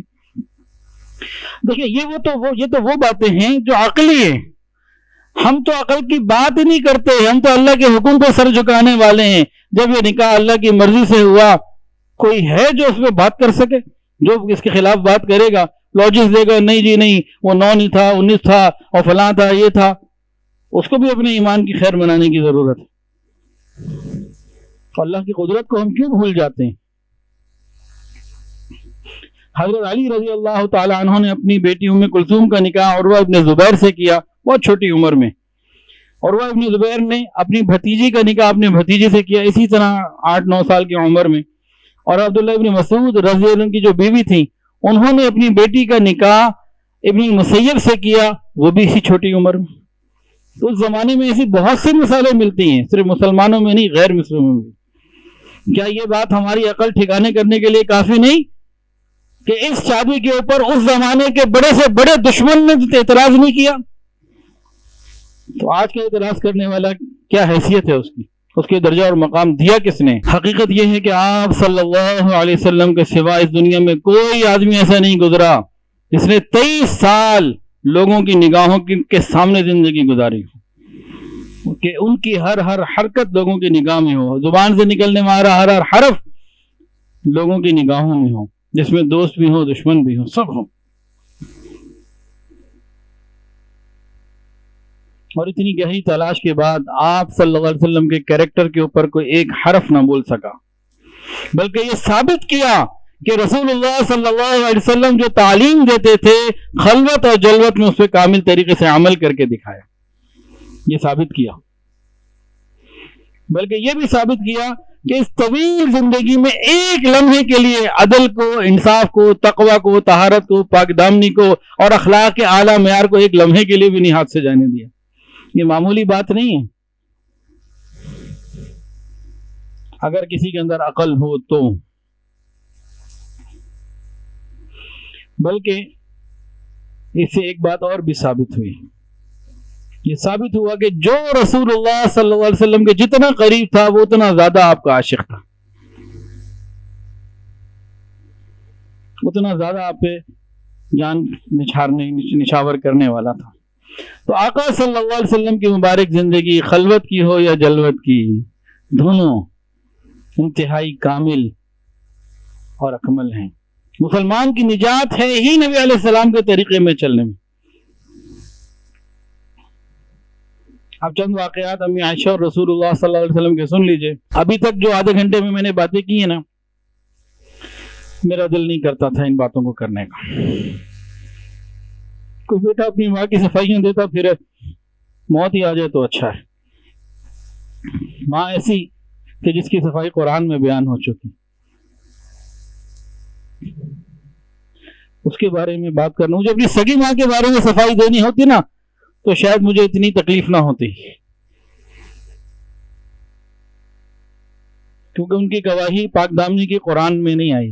دیکھیں یہ تو وہ باتیں ہیں جو عقلی ہیں. ہم تو عقل کی بات ہی نہیں کرتے، ہم تو اللہ کے حکم پہ سر جھکانے والے ہیں. جب یہ نکاح اللہ کی مرضی سے ہوا، کوئی ہے جو اس پہ بات کر سکے؟ جو اس کے خلاف بات کرے گا، لاجکس دے گا، نہیں جی نہیں، وہ 9 نہیں تھا، 19 تھا، اور فلاں تھا، یہ تھا. اس کو بھی اپنے ایمان کی خیر بنانے کی ضرورت ہے. اللہ کی قدرت کو ہم کیوں بھول جاتے ہیں؟ حضرت علی رضی اللہ تعالی عنہ نے اپنی بیٹی ام کلثوم کا نکاح عروہ ابن زبیر سے کیا، بہت چھوٹی عمر میں. عروہ ابن زبیر نے اپنی بھتیجی کا نکاح اپنے بھتیجے سے کیا اسی طرح 8-9 سال کی عمر میں. اور عبداللہ ابن مسعود رضی اللہ عنہ کی جو بیوی تھیں، انہوں نے اپنی بیٹی کا نکاح ابن مسیب سے کیا، وہ بھی اسی چھوٹی عمر میں. تو اس زمانے میں ایسی بہت سی مثالیں ملتی ہیں، صرف مسلمانوں میں نہیں، غیر مسلموں میں بھی. کیا یہ بات ہماری عقل ٹھکانے کرنے کے لیے کافی نہیں کہ اس شادی کے اوپر اس زمانے کے بڑے سے بڑے دشمن نے اعتراض نہیں کیا؟ تو آج کا اعتراض کرنے والا کیا حیثیت ہے اس کے درجہ اور مقام دیا کس نے؟ حقیقت یہ ہے کہ آپ صلی اللہ علیہ وسلم کے سوا اس دنیا میں کوئی آدمی ایسا نہیں گزرا جس نے 23 سال لوگوں کی نگاہوں کے سامنے زندگی گزاری ہو، کہ ان کی ہر حرکت لوگوں کی نگاہ میں ہو، زبان سے نکلنے والا ہر حرف لوگوں کی نگاہوں میں ہو، جس میں دوست بھی ہو، دشمن بھی ہو، سب ہو. اور اتنی گہری تلاش کے بعد آپ صلی اللہ علیہ وسلم کے کیریکٹر کے اوپر کوئی ایک حرف نہ بول سکا، بلکہ یہ ثابت کیا کہ رسول اللہ صلی اللہ علیہ وسلم جو تعلیم دیتے تھے خلوت اور جلوت میں اس پہ کامل طریقے سے عمل کر کے دکھایا. یہ ثابت کیا، بلکہ یہ بھی ثابت کیا کہ اس طویل زندگی میں ایک لمحے کے لیے عدل کو، انصاف کو، تقوی کو، طہارت کو، پاک دامنی کو اور اخلاق کے اعلیٰ معیار کو ایک لمحے کے لیے بھی نہیں ہاتھ سے جانے دیا. یہ معمولی بات نہیں ہے. اگر کسی کے اندر عقل ہو تو. بلکہ اس سے ایک بات اور بھی ثابت ہوئی. یہ ثابت ہوا کہ جو رسول اللہ صلی اللہ علیہ وسلم کے جتنا قریب تھا وہ اتنا زیادہ آپ کا عاشق تھا، اتنا زیادہ آپ پہ جان نچھاور کرنے والا تھا. تو آقا صلی اللہ علیہ وسلم کی مبارک زندگی خلوت کی ہو یا جلوت کی، دونوں انتہائی کامل اور اکمل ہیں. مسلمان کی نجات ہے ہی نبی علیہ السلام کے طریقے میں چلنے میں. اب چند واقعات امی عائشہ اور رسول اللہ صلی اللہ علیہ وسلم کے سن لیجئے. ابھی تک جو آدھے گھنٹے میں نے باتیں کی ہیں نا، میرا دل نہیں کرتا تھا ان باتوں کو کرنے کا. کوئی بیٹا اپنی ماں کی صفائیاں دیتا پھر موت ہی آ جائے تو اچھا ہے. ماں ایسی کہ جس کی صفائی قرآن میں بیان ہو چکی، اس کے بارے میں بات کرنا. مجھے اپنی سگی ماں کے بارے میں صفائی دینی ہوتی نا تو شاید مجھے اتنی تکلیف نہ ہوتی، کیونکہ ان کی گواہی پاک دامنی کی قرآن میں نہیں آئی.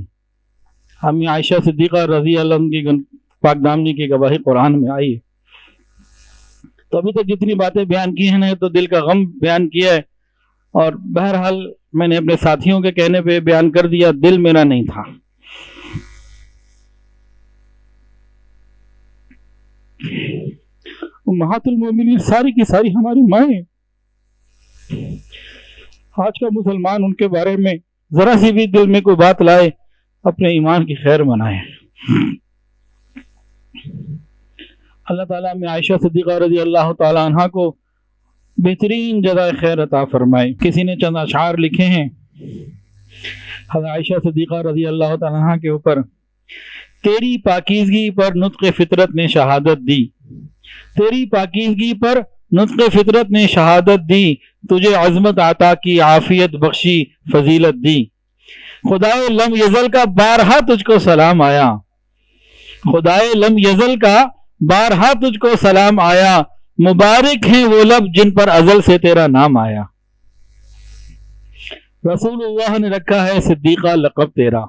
امی عائشہ صدیقہ رضی اللہ عنہ کی پاک دامنی کی گواہی قرآن میں آئی. تو ابھی تک جتنی باتیں بیان کی ہیں نا تو دل کا غم بیان کیا ہے. اور بہرحال میں نے اپنے ساتھیوں کے کہنے پہ بیان کر دیا، دل میرا نہیں تھا۔ امہات المومنین ساری کی ساری ہماری مائیں، آج کا مسلمان ان کے بارے میں ذرا سی بھی دل میں کوئی بات لائے، اپنے ایمان کی خیر منائے۔ اللہ تعالیٰ میں عائشہ صدیقہ رضی اللہ تعالیٰ عنہ کو بہترین جزائے خیر عطا فرمائے۔ کسی نے چند اشعار لکھے ہیں حضرت عائشہ صدیقہ رضی اللہ تعالیٰ عنہ کے اوپر: تیری پاکیزگی پر نطق فطرت نے شہادت دی، تیری پاکیزگی پر نطق فطرت نے شہادت دی، تجھے عظمت عطا کی، عافیت بخشی، فضیلت دی۔ خدائے لم یزل کا بارہا تجھ کو سلام آیا، خدائے لم یزل کا بارہا تجھ کو سلام آیا، مبارک ہیں وہ لب جن پر ازل سے تیرا نام آیا۔ رسول اللہ نے رکھا ہے صدیقہ لقب تیرا،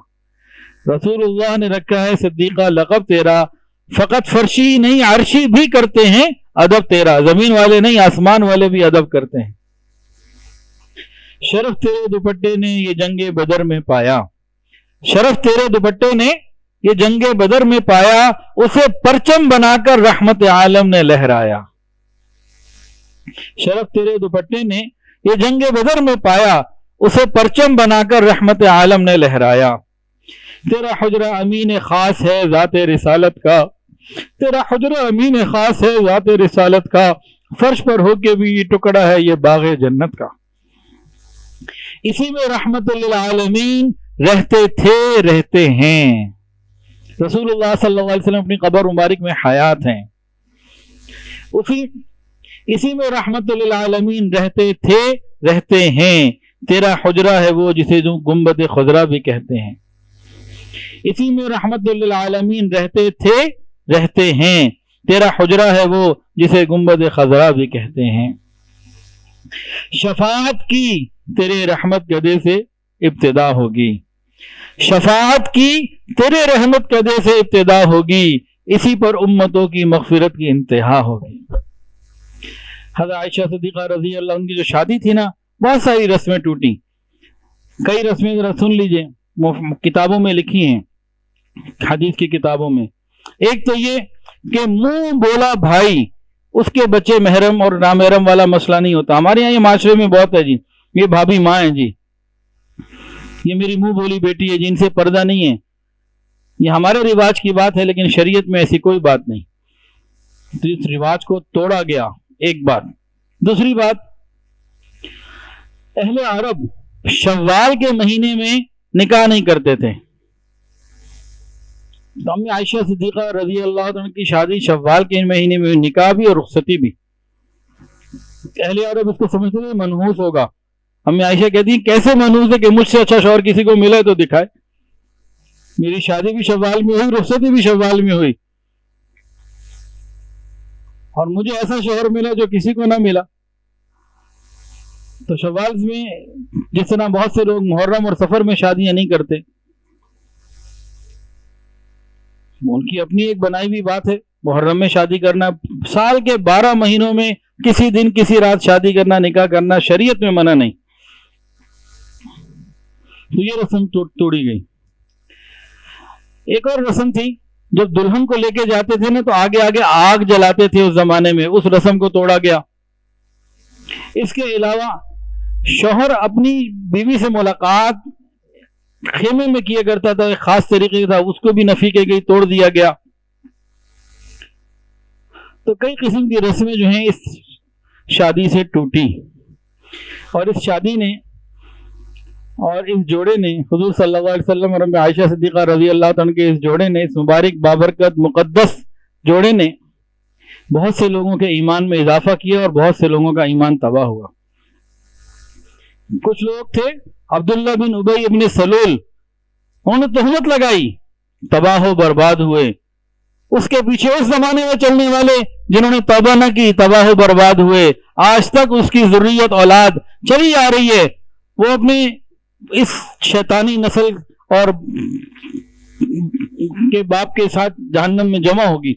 رسول اللہ نے رکھا ہے صدیقہ لقب تیرا، فقط فرشی نہیں عرشی بھی کرتے ہیں ادب تیرا، زمین والے نہیں آسمان والے بھی ادب کرتے ہیں۔ شرف تیرے دوپٹے نے یہ جنگ بدر میں پایا، شرف تیرے دوپٹے نے یہ جنگ بدر میں پایا، اسے پرچم بنا کر رحمت عالم نے لہرایا۔ شرف تیرے دوپٹے نے یہ جنگ بدر میں پایا، اسے پرچم بنا کر رحمت عالم نے لہرایا۔ تیرا حجرہ امین خاص ہے ذات رسالت کا، تیرا حجرہ امین خاص ہے ذات رسالت کا، فرش پر ہو کے بھی یہ ٹکڑا ہے یہ باغ جنت کا۔ اسی میں رحمت للعالمین رہتے تھے رہتے ہیں، رسول اللہ صلی اللہ علیہ وسلم اپنی قبر مبارک میں حیات ہیں، اسی میں رحمت للعالمین رہتے تھے رہتے ہیں، تیرا حجرہ ہے وہ جسے گنبد خضرا بھی کہتے ہیں۔ اسی میں رحمت للعالمین رہتے تھے رہتے ہیں، تیرا حجرہ ہے وہ جسے گنبد خضرا بھی کہتے ہیں۔ شفاعت کی تیرے رحمت گدے سے ابتدا ہوگی، شفاعت کی تیرے رحمت گدے سے ابتدا ہوگی، اسی پر امتوں کی مغفرت کی انتہا ہوگی۔ حضرت عائشہ صدیقہ رضی اللہ عنہ کی جو شادی تھی نا، بہت ساری رسمیں ٹوٹی، کئی رسمیں ذرا سن لیجئے، کتابوں میں لکھی ہیں، حدیث کی کتابوں میں۔ ایک تو یہ کہ منہ بولا بھائی اس کے بچے محرم اور نامحرم والا مسئلہ نہیں ہوتا۔ ہمارے یہاں یہ معاشرے میں بہت ہے جی، یہ بھابھی ماں ہیں جی، یہ میری منہ بولی بیٹی ہے جن سے پردہ نہیں ہے، یہ ہمارے رواج کی بات ہے، لیکن شریعت میں ایسی کوئی بات نہیں۔ تو اس رواج کو توڑا گیا، ایک بات۔ دوسری بات، اہل عرب شوال کے مہینے میں نکاح نہیں کرتے تھے، تو امی عائشہ صدیقہ رضی اللہ عنہ کی شادی شوال کے مہینے میں، نکاح بھی اور رخصتی بھی۔ اہل عرب اس کو سمجھتے تھے منحوس ہوگا۔ امی عائشہ کہتی ہیں کیسے منحوس ہے کہ مجھ سے اچھا شوہر کسی کو ملے تو دکھائے، میری شادی بھی شوال میں ہوئی، رخصتی بھی شوال میں ہوئی، اور مجھے ایسا شوہر ملا جو کسی کو نہ ملا۔ تو شوال میں جس طرح بہت سے لوگ محرم اور سفر میں شادیاں نہیں کرتے، ان کی اپنی ایک بنائی ہوئی بات ہے، محرم میں شادی کرنا، سال کے 12 مہینوں میں کسی دن کسی رات شادی کرنا، نکاح کرنا شریعت میں منع نہیں۔ تو یہ رسم توڑی گئی۔ ایک اور رسم تھی، جب دلہن کو لے کے جاتے تھے نا تو آگے آگے آگ جلاتے تھے اس زمانے میں، اس رسم کو توڑا گیا۔ اس کے علاوہ شوہر اپنی بیوی سے ملاقات خیمے میں کیا کرتا تھا، ایک خاص طریقے کا، اس کو بھی نفی کی گئی، توڑ دیا گیا۔ تو کئی قسم کی رسمیں جو ہیں اس شادی سے ٹوٹی، اور اس شادی نے اور اس جوڑے نے، حضور صلی اللہ علیہ وسلم اور عائشہ صدیقہ رضی اللہ عنہ کے اس جوڑے نے، اس مبارک بابرکت مقدس جوڑے نے بہت سے لوگوں کے ایمان میں اضافہ کیا اور بہت سے لوگوں کا ایمان تباہ ہوا۔ کچھ لوگ تھے عبداللہ بن ابی ابن سلول، انہوں نے تہمت لگائی، تباہ و برباد ہوئے۔ اس کے پیچھے اس زمانے میں چلنے والے جنہوں نے توبہ نہ کی، تباہ و برباد ہوئے۔ آج تک اس کی ذریت اولاد چلی آ رہی ہے، وہ اپنی اس شیطانی نسل اور کے باپ کے ساتھ جہنم میں جمع ہوگی،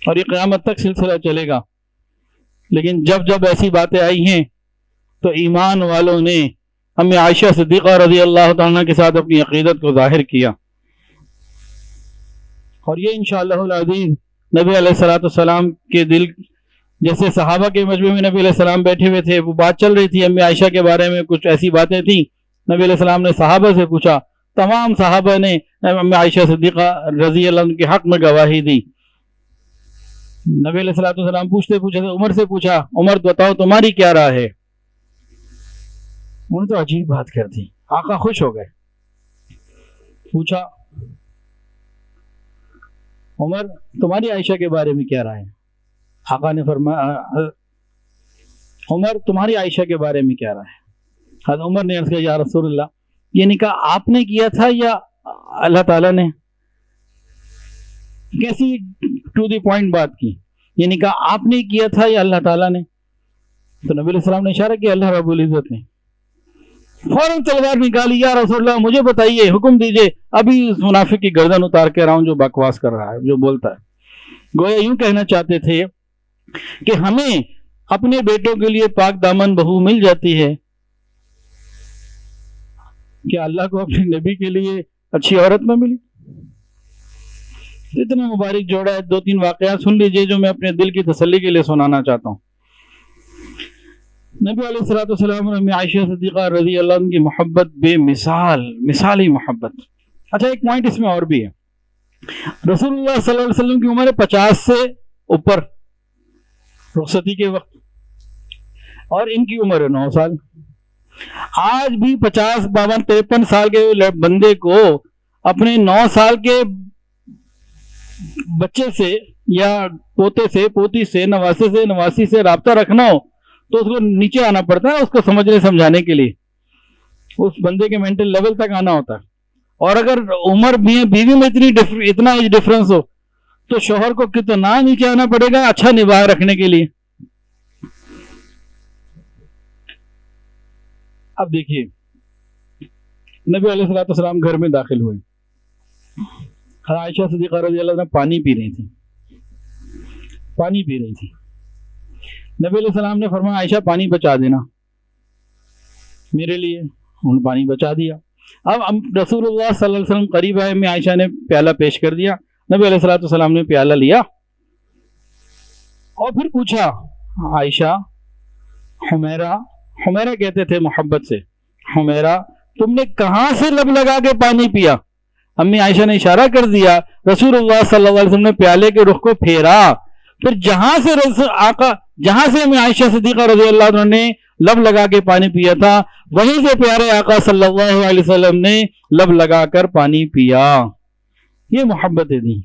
اور یہ قیامت تک سلسلہ چلے گا۔ لیکن جب جب ایسی باتیں آئی ہیں تو ایمان والوں نے امی عائشہ صدیقہ رضی اللہ تعالیٰ کے ساتھ اپنی عقیدت کو ظاہر کیا. اور یہ انشاءاللہ العزیز نبی علیہ الصلوۃ والسلام کے دل، جیسے صحابہ کے مجمع میں نبی علیہ السلام بیٹھے ہوئے تھے، وہ بات چل رہی تھی امی عائشہ کے بارے میں، کچھ ایسی باتیں تھیں، نبی علیہ السلام نے صحابہ سے پوچھا، تمام صحابہ نے امی عائشہ صدیقہ رضی اللہ عنہ کے حق میں گواہی دی. نبی علیہ الصلوۃ والسلام پوچھتے عمر سے پوچھا، عمر بتاؤ تمہاری کیا رائے ہے؟ انہوں نے تو عجیب بات کر دی. آقا خوش ہو گئے. پوچھا، عمر تمہاری عائشہ کے بارے میں کیا رائے ہے؟ آقا نے فرمایا، عمر تمہاری عائشہ کے بارے میں کیا رائے ہے؟ حضرت عمر نے عرض کیا، یا رسول اللہ، یہ نکاح آپ نے کیا تھا یا اللہ تعالیٰ نے؟ کیسی ٹو دی پوائنٹ بات کی، یہ نکاح آپ نے کیا تھا یا اللہ تعالیٰ نے؟ تو نبی علیہ السلام نے اشارہ کیا اللہ رب العزت نے. فوراً تلوار نکالی، یا رسول اللہ مجھے بتائیے، حکم دیجئے، ابھی اس منافق کی گردن اتار کے رہا ہوں جو بکواس کر رہا ہے، جو بولتا ہے. گویا یوں کہنا چاہتے تھے کہ ہمیں اپنے بیٹوں کے لیے پاک دامن بہو مل جاتی ہے، کیا اللہ کو اپنے نبی کے لیے اچھی عورت نہ ملی؟ اتنا مبارک جوڑا ہے. 2-3 واقعات سن لیجئے جو میں اپنے دل کی تسلی کے لیے سنانا چاہتا ہوں. نبی علیہ الصلوۃ والسلام اور امی عائشہ صدیقہ رضی اللہ عنہ کی محبت بے مثال، مثالی محبت. اچھا ایک پوائنٹ اس میں اور بھی ہے. رسول اللہ صلی اللہ علیہ وسلم کی عمر 50 سے اوپر رخصتی کے وقت، اور ان کی عمر 9 سال. آج بھی 50، 52، 53 سال کے بندے کو اپنے 9 سال کے بچے سے یا پوتے سے، پوتی سے، نواسے سے، نواسی سے رابطہ رکھنا ہو تو اس کو نیچے آنا پڑتا ہے، اس کو سمجھنے سمجھانے کے لیے اس بندے کے مینٹل لیول تک آنا ہوتا ہے. اور اگر عمر بیوی میں اتنا ایج ڈفرنس ہو تو شوہر کو کتنا نیچے آنا پڑے گا اچھا نباہ رکھنے کے لیے. اب دیکھیے نبی علیہ الصلوۃ والسلام گھر میں داخل ہوئے، عائشہ صدیقہ رضی اللہ عنہ پانی پی رہی تھی. نبی علیہ السلام نے فرمایا عائشہ پانی بچا دینا میرے لیے. انہوں نے پانی بچا دیا. اب رسول اللہ صلی اللہ علیہ وسلم قریب آئے، میں عائشہ نے پیالہ پیش کر دیا. نبی علیہ الصلوۃ والسلام نے پیالہ لیا اور پھر پوچھا، عائشہ، حمیرہ کہتے تھے محبت سے، حمیرہ تم نے کہاں سے لب لگا کے پانی پیا؟ امی عائشہ نے اشارہ کر دیا. رسول اللہ صلی اللہ علیہ وسلم نے پیالے کے رخ کو پھیرا، پھر جہاں سے امی عائشہ صدیقہ رضی اللہ عنہ نے لب لگا کے پانی پیا تھا، وہیں سے پیارے آقا صلی اللہ علیہ وسلم نے لب لگا کر پانی پیا. یہ محبت ہے دی.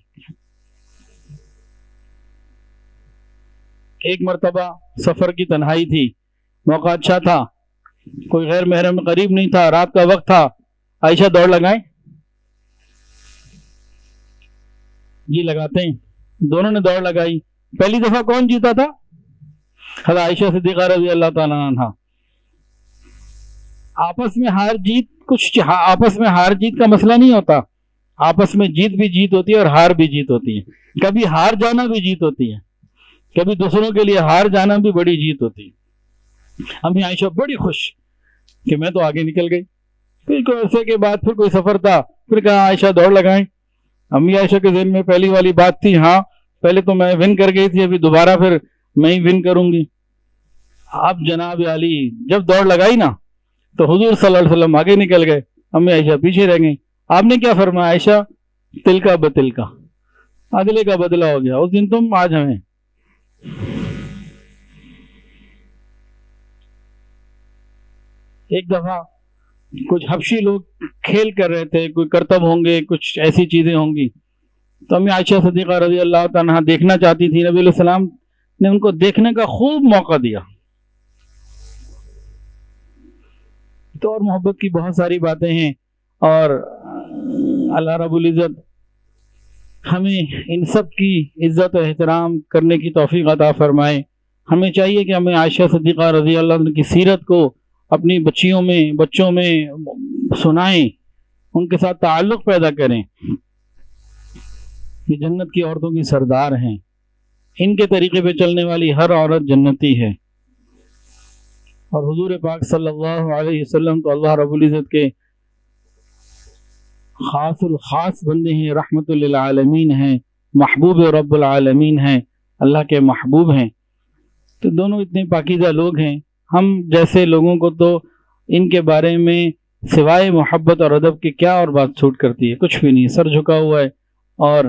ایک مرتبہ سفر کی تنہائی تھی، موقع اچھا تھا، کوئی غیر محرم قریب نہیں تھا، رات کا وقت تھا. عائشہ دوڑ لگائیں؟ جی لگاتے ہیں. دونوں نے دوڑ لگائی. پہلی دفعہ کون جیتا تھا؟ حضرت عائشہ صدیقہ رضی اللہ تعالیٰ عنہ. آپس میں ہار جیت کا مسئلہ نہیں ہوتا، آپس میں جیت بھی جیت ہوتی ہے اور ہار بھی جیت ہوتی ہے. کبھی ہار جانا بھی جیت ہوتی ہے، کبھی دوسروں کے لیے ہار جانا بھی بڑی جیت ہوتی ہے. امی عائشہ بڑی خوش کہ میں تو آگے نکل گئی. پھر کوئی عرصے کے بعد پھر کوئی سفر تھا، پھر کہا عائشہ دوڑ لگائیں. امی عائشہ کے ذہن میں پہلی والی بات تھی، ہاں پہلے تو میں ون کر گئی تھی، ابھی دوبارہ پھر میں ہی ون کروں گی. اب جناب علی جب دوڑ لگائی نا تو حضور صلی اللہ علیہ وسلم آگے نکل گئے، امی عائشہ پیچھے رہ گئی. آپ نے کیا فرمایا؟ عائشہ تل کا بتل کا، اگلے کا بدلہ ہو گیا، اس دن تم آج ہمیں. ایک دفعہ کچھ حبشی لوگ کھیل کر رہے تھے، کوئی کرتب ہوں گے، کچھ ایسی چیزیں ہوں گی، تو امی عائشہ صدیقہ رضی اللہ تعالیٰ دیکھنا چاہتی تھی. نبی علیہ السلام نے ان کو دیکھنے کا خوب موقع دیا. تو اور محبت کی بہت ساری باتیں ہیں، اور اللہ رب العزت ہمیں ان سب کی عزت و احترام کرنے کی توفیق عطا فرمائے. ہمیں چاہیے کہ ہمیں عائشہ صدیقہ رضی اللہ عنہ کی سیرت کو اپنی بچوں میں سنائیں، ان کے ساتھ تعلق پیدا کریں. یہ جنت کی عورتوں کی سردار ہیں، ان کے طریقے پہ چلنے والی ہر عورت جنتی ہے. اور حضور پاک صلی اللہ علیہ وسلم تو اللہ رب العزت کے خاص الخاص بندے ہیں، رحمت للعالمین ہیں، محبوب رب العالمین ہیں، اللہ کے محبوب ہیں. تو دونوں اتنے پاکیزہ لوگ ہیں. ہم جیسے لوگوں کو تو ان کے بارے میں سوائے محبت اور ادب کے کیا اور بات چھوٹ کرتی ہے؟ کچھ بھی نہیں، سر جھکا ہوا ہے. اور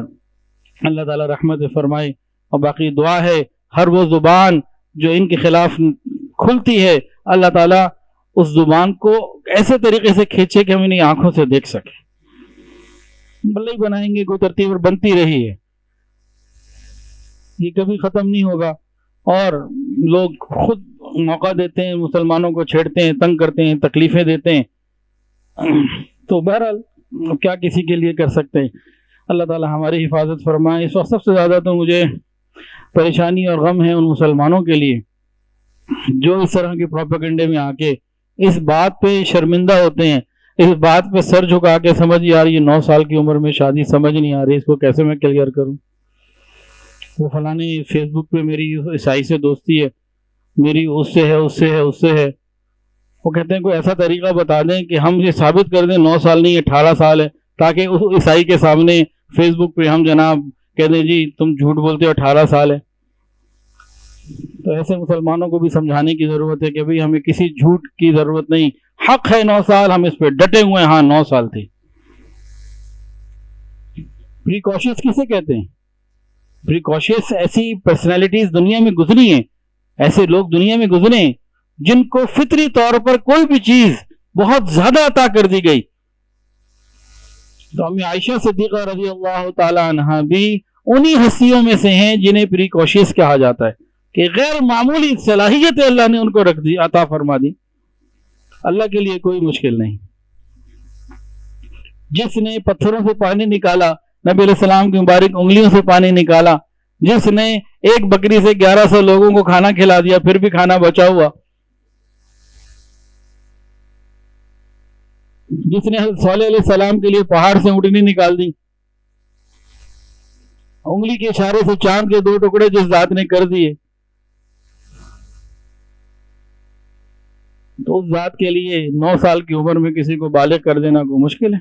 اللہ تعالیٰ رحمت فرمائے. اور باقی دعا ہے ہر وہ زبان جو ان کے خلاف کھلتی ہے، اللہ تعالیٰ اس زبان کو ایسے طریقے سے کھینچے کہ ہم انہیں آنکھوں سے دیکھ سکیں. بلے ہی بنائیں گے، کوئی ترتیب اور بنتی رہی ہے، یہ کبھی ختم نہیں ہوگا. اور لوگ خود موقع دیتے ہیں، مسلمانوں کو چھیڑتے ہیں، تنگ کرتے ہیں، تکلیفیں دیتے ہیں. تو بہرحال کیا کسی کے لیے کر سکتے ہیں. اللہ تعالی ہماری حفاظت فرمائے. اس وقت سب سے زیادہ تو مجھے پریشانی اور غم ہے ان مسلمانوں کے لیے جو اس طرح کے پروپیگنڈے میں آ کے اس بات پہ شرمندہ ہوتے ہیں، اس بات پہ سر جھکا کے سمجھ یار یہ 9 سال کی عمر میں شادی سمجھ نہیں آ رہی، اس کو کیسے میں کلیئر کروں. وہ فلانے فیس بک پہ میری عیسائی سے دوستی ہے، میری اس سے ہے. وہ کہتے ہیں کوئی ایسا طریقہ بتا دیں کہ ہم یہ ثابت کر دیں 9 سال نہیں 18 سال ہے، تاکہ اس عیسائی کے سامنے فیس بک پہ ہم جناب کہہ دیں جی تم جھوٹ بولتے ہو 18 سال ہے. تو ایسے مسلمانوں کو بھی سمجھانے کی ضرورت ہے کہ بھئی ہمیں کسی جھوٹ کی ضرورت نہیں، حق ہے 9 سال، ہم اس پہ ڈٹے ہوئے ہیں. ہاں 9 سال تھی. پریکاشنز کسے کہتے ہیں؟ پریکاشنز ایسی پرسنالٹیز دنیا میں گزری ہیں، ایسے لوگ دنیا میں گزرے ہیں جن کو فطری طور پر کوئی بھی چیز بہت زیادہ عطا کر دی گئی. تو امی عائشہ صدیقہ رضی اللہ تعالی عنہا بھی انہی ہستیوں میں سے ہیں جنہیں پریکاشنز کہا جاتا ہے کہ غیر معمولی صلاحیت اللہ نے ان کو رکھ دی، عطا فرما دی. اللہ کے لیے کوئی مشکل نہیں. جس نے پتھروں سے پانی نکالا، نبی علیہ السلام کی مبارک انگلیوں سے پانی نکالا، جس نے ایک بکری سے 1100 لوگوں کو کھانا کھلا دیا پھر بھی کھانا بچا ہوا، جس نے حضرت صالح علیہ السلام کے لیے پہاڑ سے اونٹنی نکال دی، انگلی کے اشارے سے چاند کے 2 ٹکڑے جس ذات نے کر دیے، تو اس ذات کے لیے 9 سال کی عمر میں کسی کو بالغ کر دینا کوئی مشکل ہے.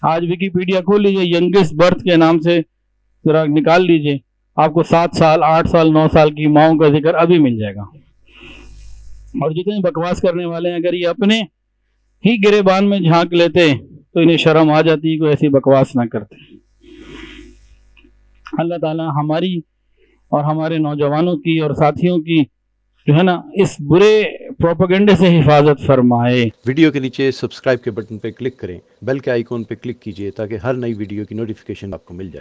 آج ویکیپیڈیا کھول لیجئے، ینگسٹ برتھ کے نام سے ذرا نکال لیجئے، آپ کو 7 سال 8 سال 9 سال کی ماؤں کا ذکر ابھی مل جائے گا. اور جتنے بکواس کرنے والے ہیں اگر یہ اپنے ہی گریبان میں جھانک لیتے تو انہیں شرم آ جاتی، کوئی ایسی بکواس نہ کرتے. اللہ تعالی ہماری اور ہمارے نوجوانوں کی اور ساتھیوں کی جو ہے نا اس برے پروپیگنڈے سے حفاظت فرمائے. ویڈیو کے نیچے سبسکرائب کے بٹن پہ کلک کریں، بیل کے آئیکن پہ کلک کیجئے تاکہ ہر نئی ویڈیو کی نوٹیفیکیشن آپ کو مل جائے.